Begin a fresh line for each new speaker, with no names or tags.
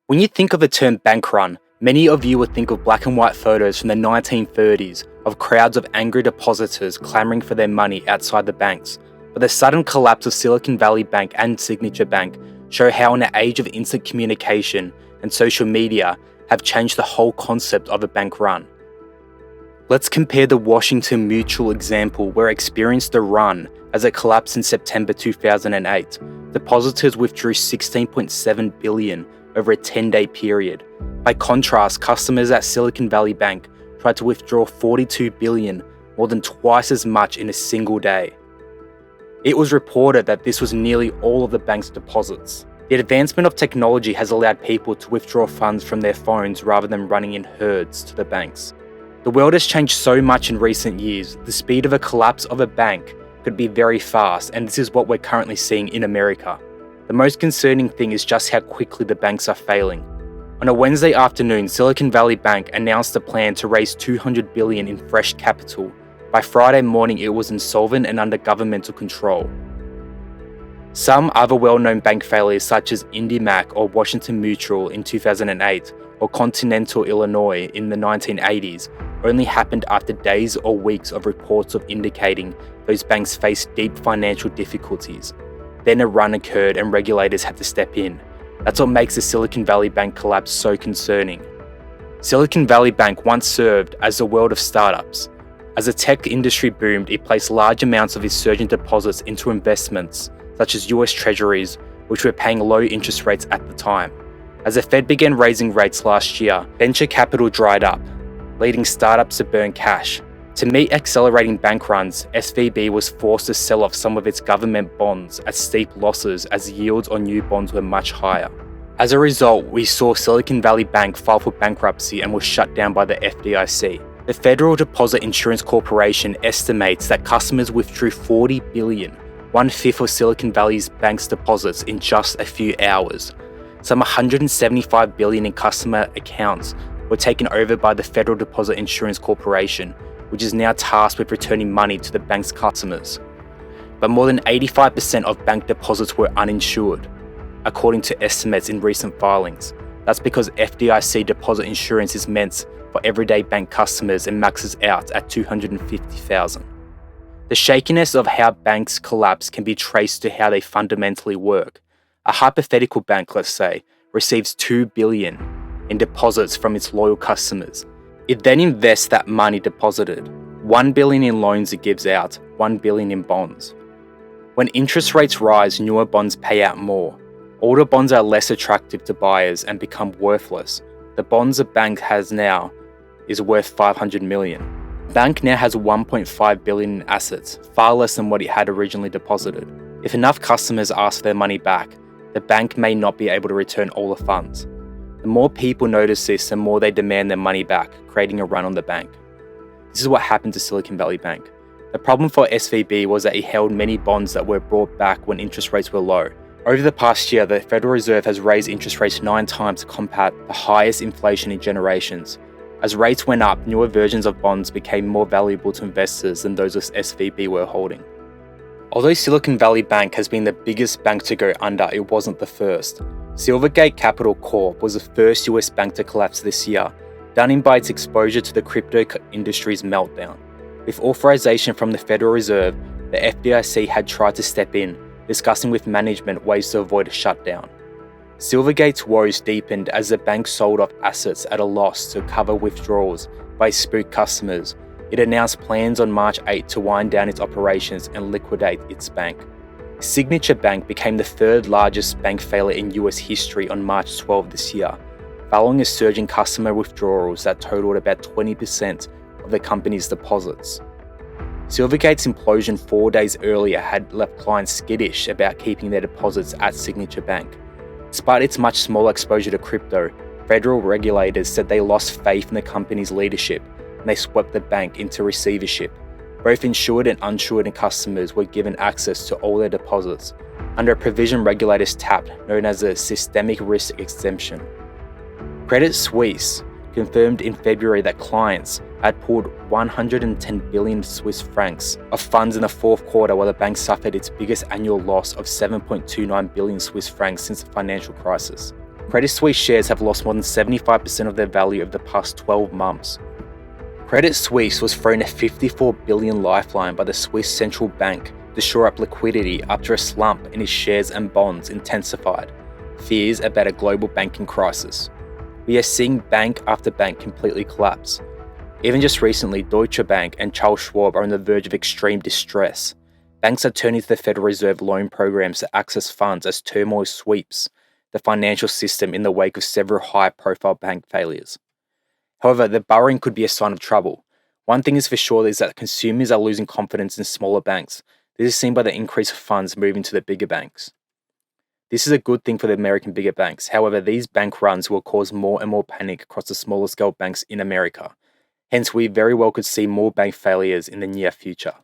When you think of the term bank run, many of you would think of black and white photos from the 1930s of crowds of angry depositors clamoring for their money outside the banks. But the sudden collapse of Silicon Valley Bank and Signature Bank show how in the age of instant communication and social media have changed the whole concept of a bank run. Let's compare the Washington Mutual example where it experienced a run as it collapsed in September 2008. Depositors withdrew $16.7 billion over a 10-day period. By contrast, customers at Silicon Valley Bank tried to withdraw $42 billion, more than twice as much in a single day. It was reported that this was nearly all of the bank's deposits. The advancement of technology has allowed people to withdraw funds from their phones rather than running in herds to the banks. The world has changed so much in recent years, the speed of a collapse of a bank could be very fast, and this is what we're currently seeing in America. The most concerning thing is just how quickly the banks are failing. On a Wednesday afternoon, Silicon Valley Bank announced a plan to raise $200 billion in fresh capital. By Friday morning, it was insolvent and under governmental control. Some other well-known bank failures such as IndyMac or Washington Mutual in 2008 or Continental Illinois in the 1980s only happened after days or weeks of reports of indicating those banks faced deep financial difficulties. Then a run occurred and regulators had to step in. That's what makes the Silicon Valley Bank collapse so concerning. Silicon Valley Bank once served as the world of startups. As the tech industry boomed, it placed large amounts of its surging deposits into investments, such as US Treasuries, which were paying low interest rates at the time. As the Fed began raising rates last year, venture capital dried up, leading startups to burn cash. To meet accelerating bank runs, SVB was forced to sell off some of its government bonds at steep losses as yields on new bonds were much higher. As a result, we saw Silicon Valley Bank file for bankruptcy and was shut down by the FDIC. The Federal Deposit Insurance Corporation estimates that customers withdrew $40 billion, one-fifth of Silicon Valley Bank's deposits, in just a few hours. Some $175 billion in customer accounts were taken over by the Federal Deposit Insurance Corporation, which is now tasked with returning money to the bank's customers. But more than 85% of bank deposits were uninsured, according to estimates in recent filings. That's because FDIC deposit insurance is meant for everyday bank customers and maxes out at $250,000. The shakiness of how banks collapse can be traced to how they fundamentally work. A hypothetical bank, let's say, receives $2 billion in deposits from its loyal customers. It then invests that money deposited, $1 billion in loans it gives out, $1 billion in bonds. When interest rates rise, newer bonds pay out more. Older bonds are less attractive to buyers and become worthless. The bonds a bank has now is worth $500 million. The bank now has $1.5 billion in assets, far less than what it had originally deposited. If enough customers ask for their money back, the bank may not be able to return all the funds. The more people notice this, the more they demand their money back, creating a run on the bank. This is what happened to Silicon Valley Bank. The problem for SVB was that it held many bonds that were brought back when interest rates were low. Over the past year, the Federal Reserve has raised interest rates 9 times to combat the highest inflation in generations. As rates went up, newer versions of bonds became more valuable to investors than those SVB were holding. Although Silicon Valley Bank has been the biggest bank to go under, it wasn't the first. Silvergate Capital Corp was the first US bank to collapse this year, done in by its exposure to the crypto industry's meltdown. With authorization from the Federal Reserve, the FDIC had tried to step in, discussing with management ways to avoid a shutdown. Silvergate's woes deepened as the bank sold off assets at a loss to cover withdrawals by spooked customers. It announced plans on March 8 to wind down its operations and liquidate its bank. Signature Bank became the third largest bank failure in US history on March 12 this year, following a surge in customer withdrawals that totaled about 20% of the company's deposits. Silvergate's implosion 4 days earlier had left clients skittish about keeping their deposits at Signature Bank. Despite its much smaller exposure to crypto, federal regulators said they lost faith in the company's leadership and they swept the bank into receivership. Both insured and uninsured customers were given access to all their deposits under a provision regulators tapped known as a systemic risk exemption. Credit Suisse confirmed in February that clients had pulled 110 billion Swiss francs of funds in the fourth quarter, while the bank suffered its biggest annual loss of 7.29 billion Swiss francs since the financial crisis. Credit Suisse shares have lost more than 75% of their value over the past 12 months. Credit Suisse was thrown a $54 billion lifeline by the Swiss central bank to shore up liquidity after a slump in its shares and bonds intensified fears about a global banking crisis. We are seeing bank after bank completely collapse. Even just recently, Deutsche Bank and Charles Schwab are on the verge of extreme distress. Banks are turning to the Federal Reserve loan programs to access funds as turmoil sweeps the financial system in the wake of several high-profile bank failures. However, the borrowing could be a sign of trouble. One thing is for sure is that consumers are losing confidence in smaller banks. This is seen by the increase of funds moving to the bigger banks. This is a good thing for the American bigger banks. However, these bank runs will cause more and more panic across the smaller scale banks in America. Hence, we very well could see more bank failures in the near future.